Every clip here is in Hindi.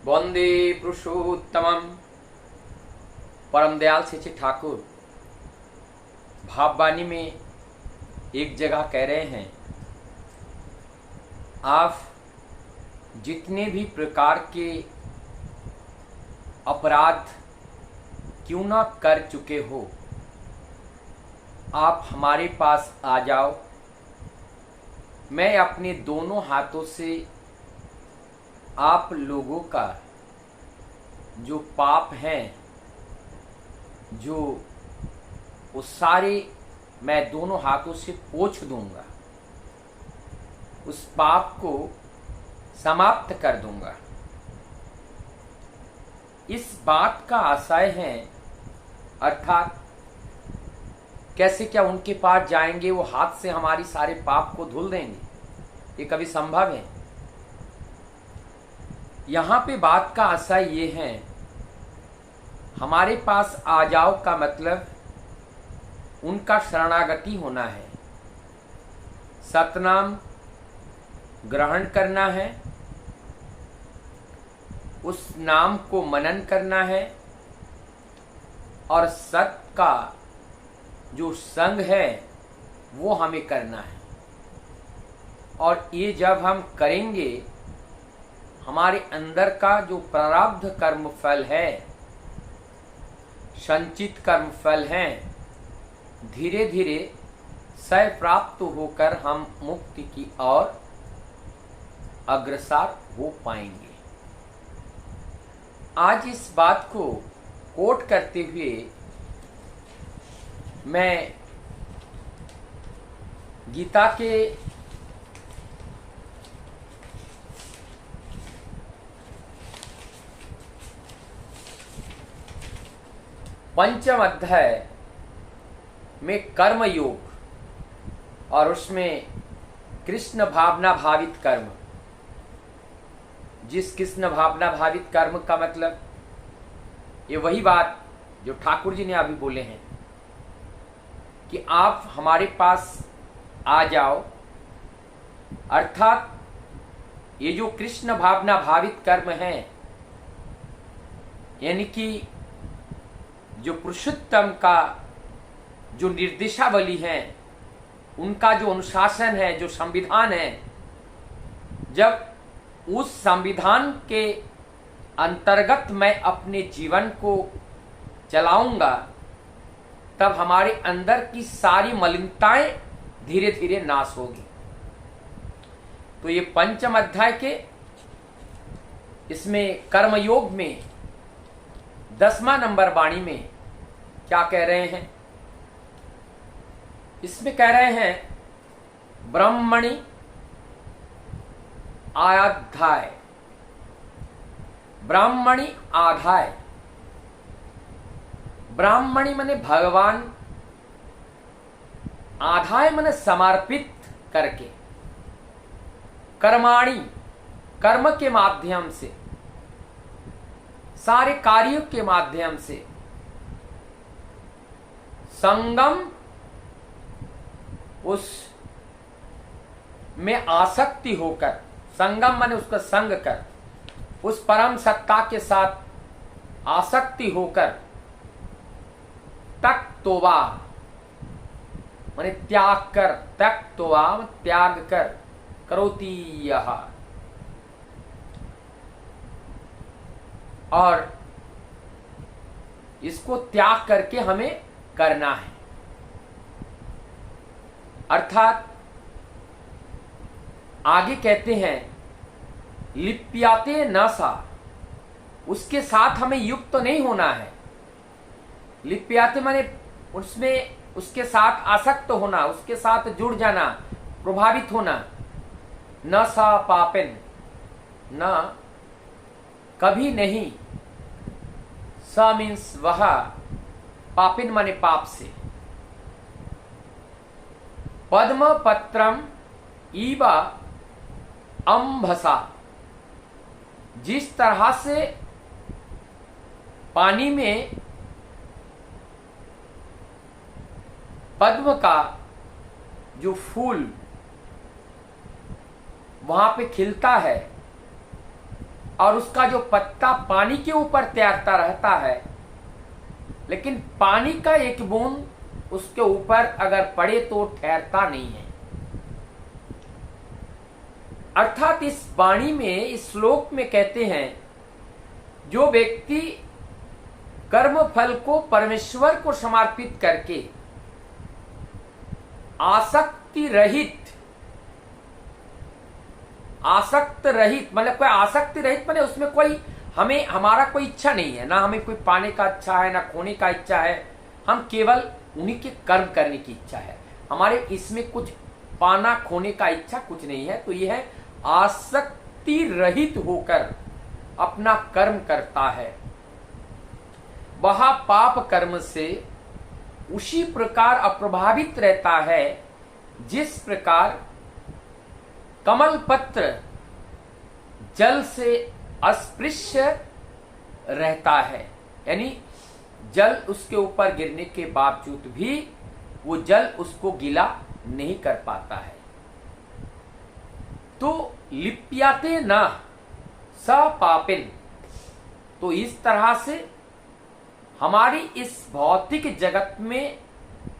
वंदे पुरुषोत्तमम। परम दयाल श्री ठाकुर भाववाणी में एक जगह कह रहे हैं, आप जितने भी प्रकार के अपराध क्यों ना कर चुके हो, आप हमारे पास आ जाओ। मैं अपने दोनों हाथों से आप लोगों का जो पाप हैं, जो वो सारे मैं दोनों हाथों से पोंछ दूंगा, उस पाप को समाप्त कर दूंगा। इस बात का आशय है, अर्थात कैसे क्या उनके पास जाएंगे, वो हाथ से हमारी सारे पाप को धुल देंगे? ये कभी संभव है? यहाँ पे बात का आशय ये है, हमारे पास आ जाओ का मतलब उनका शरणागति होना है, सतनाम ग्रहण करना है, उस नाम को मनन करना है और सत का जो संग है वो हमें करना है। और ये जब हम करेंगे, हमारे अंदर का जो प्रारब्ध कर्म फल है, संचित कर्म फल है, धीरे धीरे सह प्राप्त होकर हम मुक्ति की ओर अग्रसर हो पाएंगे। आज इस बात को कोट करते हुए मैं गीता के पंचम अध्याय में कर्म योग और उसमें कृष्ण भावना भावित कर्म, जिस कृष्ण भावना भावित कर्म का मतलब ये वही बात जो ठाकुर जी ने अभी बोले हैं कि आप हमारे पास आ जाओ, अर्थात ये जो कृष्ण भावना भावित कर्म है, यानी कि जो पुरुषोत्तम का जो निर्देशावली है, उनका जो अनुशासन है, जो संविधान है, जब उस संविधान के अंतर्गत मैं अपने जीवन को चलाऊंगा, तब हमारे अंदर की सारी मलिनताएं धीरे धीरे नाश होगी। तो ये पंचम अध्याय के इसमें कर्मयोग में 10वां नंबर वाणी में क्या कह रहे हैं? इसमें कह रहे हैं, ब्रह्मणि आध्याय। ब्राह्मणी आधाय, ब्राह्मणी माने भगवान, आधाय माने समर्पित करके, कर्माणी कर्म के माध्यम से, सारे कार्यों के माध्यम से, संगम उस में आसक्ति होकर, संगम माने उसका संग कर, उस परम सत्ता के साथ आसक्ति होकर, त्यक्तोवा माने त्याग कर, त्यक्तोवा त्याग कर, करोति यह, और इसको त्याग करके हमें करना है। अर्थात आगे कहते हैं, लिप्याते न सा, उसके साथ हमें युक्त तो नहीं होना है। लिप्याते माने उसमें उसके साथ आसक्त होना, उसके साथ जुड़ जाना, प्रभावित होना। न सा पापिन, न कभी नहीं, स मीन्स वह, पापिन माने पाप से। पद्म पत्रम ईवा अंभसा, जिस तरह से पानी में पद्म का जो फूल वहां पे खिलता है, और उसका जो पत्ता पानी के ऊपर तैरता रहता है, लेकिन पानी का एक बूंद उसके ऊपर अगर पड़े तो ठहरता नहीं है। अर्थात इस वाणी में, इस श्लोक में कहते हैं, जो व्यक्ति कर्म फल को परमेश्वर को समर्पित करके आसक्ति रहित मतलब कोई आसक्ति रहित माने उसमें कोई हमारा कोई इच्छा नहीं है, ना हमें कोई पाने का इच्छा है, ना खोने का इच्छा है, हम केवल उन्हीं के कर्म करने की इच्छा है, हमारे इसमें कुछ पाना खोने का इच्छा कुछ नहीं है। तो यह आसक्ति रहित होकर अपना कर्म करता है, वह पाप कर्म से उसी प्रकार अप्रभावित रहता है जिस प्रकार कमल पत्र जल से अस्पृश्य रहता है, यानी जल उसके ऊपर गिरने के बावजूद भी वो जल उसको गीला नहीं कर पाता है। तो लिप्याते न स पापिन, तो इस तरह से हमारी इस भौतिक जगत में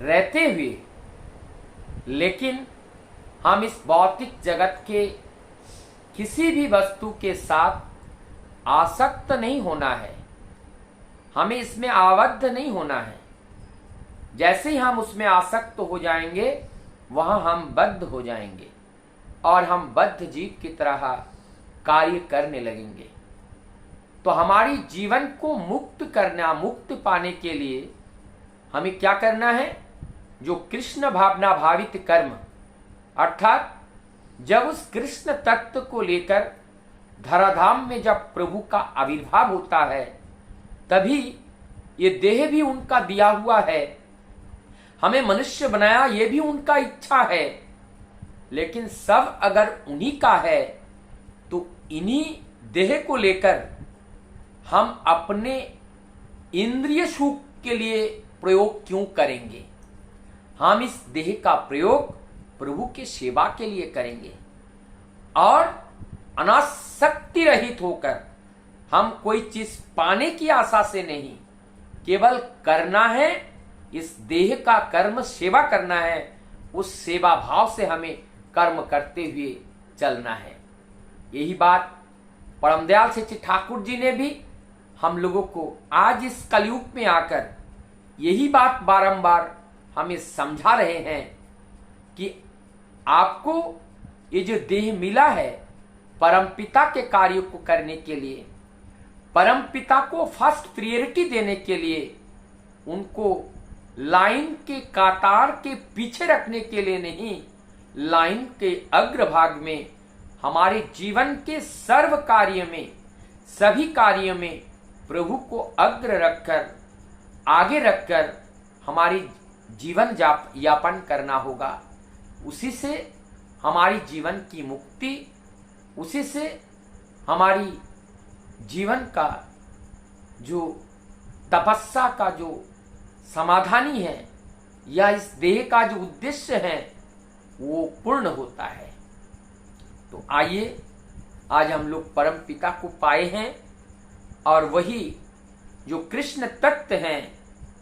रहते हुए, लेकिन हम इस भौतिक जगत के किसी भी वस्तु के साथ आसक्त नहीं होना है, हमें इसमें आबद्ध नहीं होना है। जैसे ही हम उसमें आसक्त हो जाएंगे, वहां हम बद्ध हो जाएंगे और हम बद्ध जीव की तरह कार्य करने लगेंगे। तो हमारी जीवन को मुक्त पाने के लिए हमें क्या करना है? जो कृष्ण भावना भावित कर्म, अर्थात जब उस कृष्ण तत्व को लेकर धराधाम में जब प्रभु का आविर्भाव होता है, तभी ये देह भी उनका दिया हुआ है, हमें मनुष्य बनाया ये भी उनका इच्छा है, लेकिन सब अगर उन्हीं का है तो इन्हीं देह को लेकर हम अपने इंद्रिय सुख के लिए प्रयोग क्यों करेंगे? हम इस देह का प्रयोग प्रभु के सेवा के लिए करेंगे और अनासक्ति रहित होकर हम कोई चीज पाने की आशा से नहीं, केवल करना है इस देह का कर्म, सेवा करना है, उस सेवा भाव से हमें कर्म करते हुए चलना है। यही बात परम दयाल श्री ठाकुर जी ने भी हम लोगों को आज इस कलयुग में आकर यही बात बारंबार हमें समझा रहे हैं कि आपको ये जो देह मिला है परमपिता के कार्यों को करने के लिए, परमपिता को फर्स्ट प्रायोरिटी देने के लिए, उनको लाइन के कतार के पीछे रखने के लिए नहीं, लाइन के अग्रभाग में हमारे जीवन के सर्व कार्य में, सभी कार्यों में प्रभु को अग्र रखकर, आगे रखकर हमारी जीवन यापन करना होगा। उसी से हमारी जीवन की मुक्ति, उसी से हमारी जीवन का जो तपस्या का जो समाधानी है या इस देह का जो उद्देश्य है वो पूर्ण होता है। तो आइए आज हम लोग परम पिता को पाए हैं और वही जो कृष्ण तत्व हैं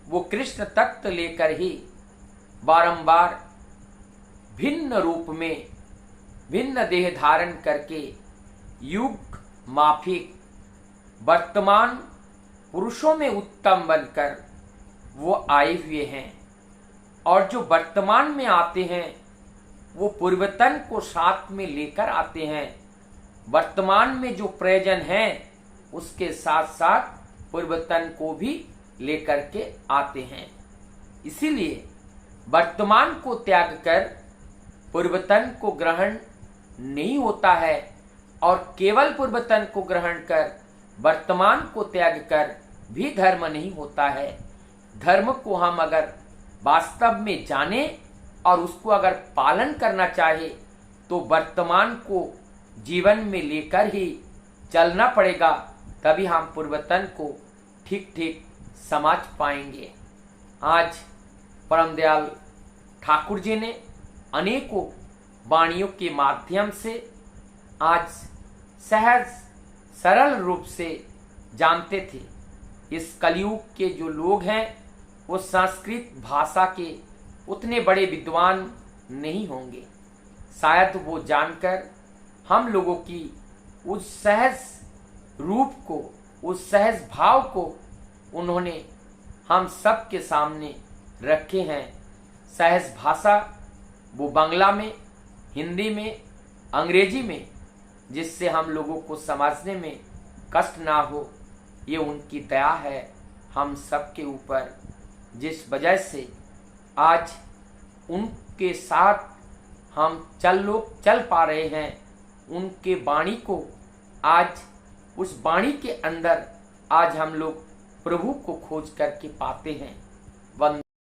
वो कृष्ण तत्व लेकर ही बारंबार भिन्न रूप में भिन्न देह धारण करके युग माफिक वर्तमान पुरुषों में उत्तम बनकर वो आए हुए हैं। और जो वर्तमान में आते हैं वो पूर्वतन को साथ में लेकर आते हैं। वर्तमान में जो प्रयोजन है उसके साथ साथ पूर्वतन को भी लेकर के आते हैं। इसीलिए वर्तमान को त्याग कर पूर्वतन को ग्रहण नहीं होता है और केवल पूर्वतन को ग्रहण कर वर्तमान को त्याग कर भी धर्म नहीं होता है। धर्म को हम अगर वास्तव में जाने और उसको अगर पालन करना चाहे तो वर्तमान को जीवन में लेकर ही चलना पड़ेगा, तभी हम पूर्वतन को ठीक ठीक समझ पाएंगे। आज परम दयाल ठाकुर जी ने अनेकों वाणियों के माध्यम से आज सहज सरल रूप से जानते थे। इस कलयुग के जो लोग हैं वो संस्कृत भाषा के उतने बड़े विद्वान नहीं होंगे। शायद वो जानकर हम लोगों की उस सहज रूप को, उस सहज भाव को उन्होंने हम सब के सामने रखे हैं। सहज भाषा वो बांग्ला में, हिंदी में, अंग्रेजी में, जिससे हम लोगों को समझने में कष्ट ना हो, ये उनकी दया है हम सब के ऊपर, जिस वजह से आज उनके साथ हम चल पा रहे हैं। उनके वाणी को आज, उस वाणी के अंदर आज हम लोग प्रभु को खोज करके पाते हैं। वंदे